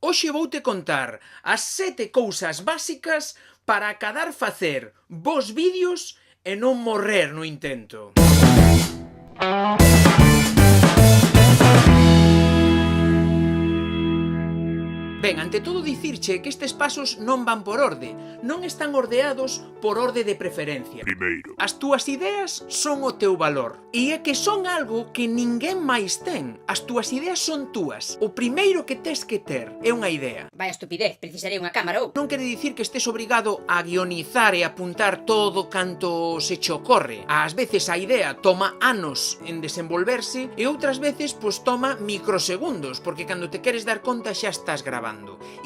Hoxe voute contar as 7 cousas básicas para acadar facer bos vídeos e non morrer no intento. Ben, ante todo dicirche que estes pasos non van por orde, non están ordeados por orde de preferencia. Primeiro, As túas ideas son o teu valor. E é que son algo que ninguén máis ten. As túas ideas son túas. O primeiro que tes que ter é unha idea. Vaya estupidez, precisarei unha cámara ou... Non quere dicir que estés obrigado a guionizar e apuntar todo canto se che ocorre. Ás veces a idea toma anos en desenvolverse e outras veces pois toma microsegundos, porque cando te queres dar conta xa estás grabando.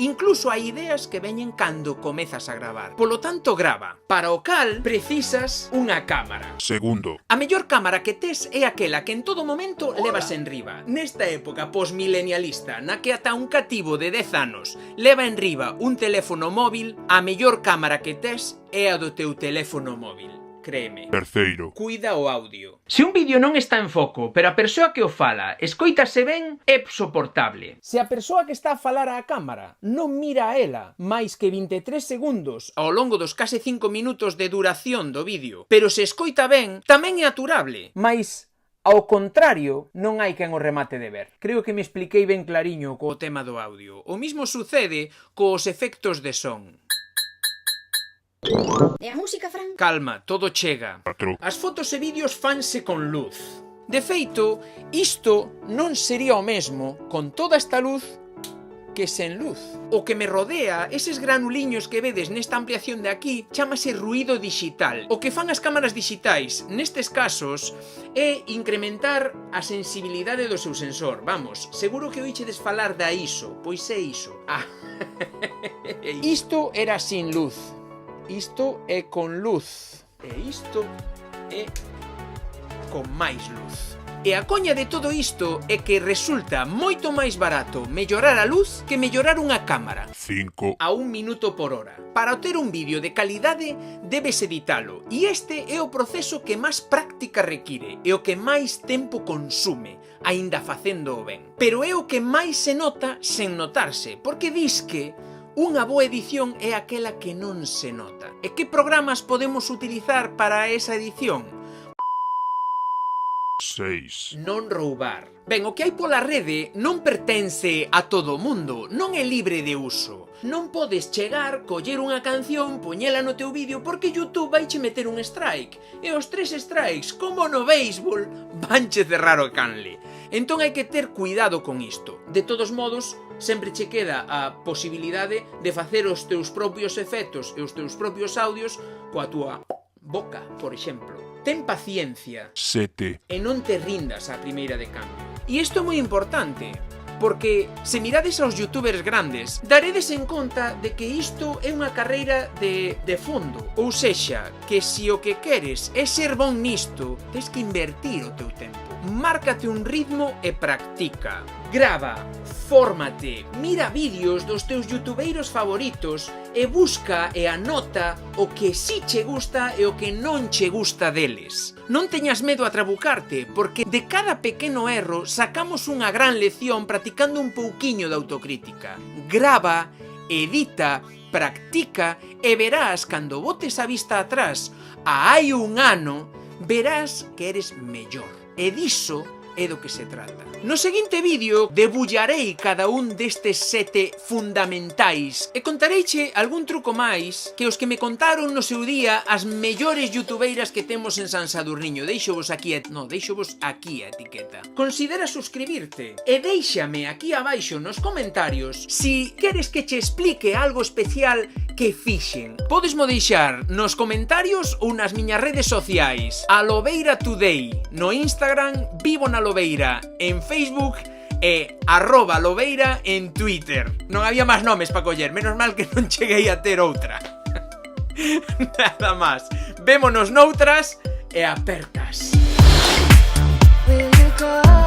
Incluso hai ideas que veñen cando comezas a gravar. Polo tanto, grava. Para o cal, precisas unha cámara. segundo, A mellor cámara que tes é aquela que en todo momento levas enriba. Nesta época posmilenialista, na que ata un cativo de 10 anos leva enriba un teléfono móvil, a mellor cámara que tes é a do teu teléfono móvil. Créeme. terceiro, Cuida o audio. Se un vídeo non está en foco, pero a persoa que o fala escoítase ben, é soportable. Se a persoa que está a falar á cámara non mira a ela máis que 23 segundos ao longo dos case 5 minutos de duración do vídeo, pero se escoita ben, tamén é aturable. Mais ao contrario, non hai quen o remate de ver. Creo que me expliquei ben clariño co tema do audio. O mismo sucede cos efectos de son. E a música, Fran? Calma, todo chega. 4, As fotos e vídeos fanse con luz. De feito, isto non sería o mesmo con toda esta luz que sen luz. O que me rodea, eses granuliños que vedes nesta ampliación de aquí, chámase ruído digital. O que fan as cámaras digitais, nestes casos, é incrementar a sensibilidade do seu sensor. Vamos, seguro que oíchedes falar da ISO, pois é iso. Isto era sin luz. Isto é con luz. E isto é con máis luz. E a coña de todo isto é que resulta moito máis barato mellorar a luz que mellorar unha cámara. 5, A 1 minuto por hora. Para obter un vídeo de calidade, debes editalo. E este é o proceso que máis práctica require e o que máis tempo consume, aínda facendo o ben. Pero é o que máis se nota sen notarse, porque dis que unha boa edición é aquela que non se nota. E que programas podemos utilizar para esa edición? 6, Non roubar. Ben, o que hai pola rede non pertence a todo o mundo, non é libre de uso. Non podes chegar, coller unha canción, poñela no teu vídeo porque YouTube vaiche meter un strike. E os 3 strikes, como no béisbol, vanche cerrar o canle. Entón hai que ter cuidado con isto. De todos modos, sempre che queda a posibilidade de facer os teus propios efectos e os teus propios audios coa túa boca, por exemplo. Ten paciencia 7, e non te rindas á primeira de cambio. E isto é moi importante, porque se mirades aos youtubers grandes, daredes en conta de que isto é unha carreira de fondo. Ou sexa, que se o que queres é ser bon nisto, tens que invertir o teu tempo. Márcate un ritmo e practica. Grava, fórmate, mira vídeos dos teus youtubeiros favoritos e busca e anota o que si che gusta e o que non che gusta deles. Non teñas medo a trabucarte, porque de cada pequeno erro sacamos unha gran lección practicando un pouquiño de autocrítica. Grava, edita, practica e verás cando botes a vista atrás a hai un ano, verás que eres mellor. E diso é do que se trata. No seguinte vídeo debullarei cada un destes 7 fundamentais e contareiche algún truco máis que os que me contaron no seu día as mellores youtubeiras que temos en San Sadurniño. Deixovos aquí a etiqueta. Considera suscribirte e déixame aquí abaixo nos comentarios si queres que che explique algo especial que fixen. Podesmo deixar nos comentarios ou nas miñas redes sociais. Alobeira Today no Instagram, Vivo na Lobeira en Facebook e @lobeira en Twitter. Non había máis nomes para coller, menos mal que non cheguei a ter outra. Nada máis. Vémonos noutras e apertas. Will you go?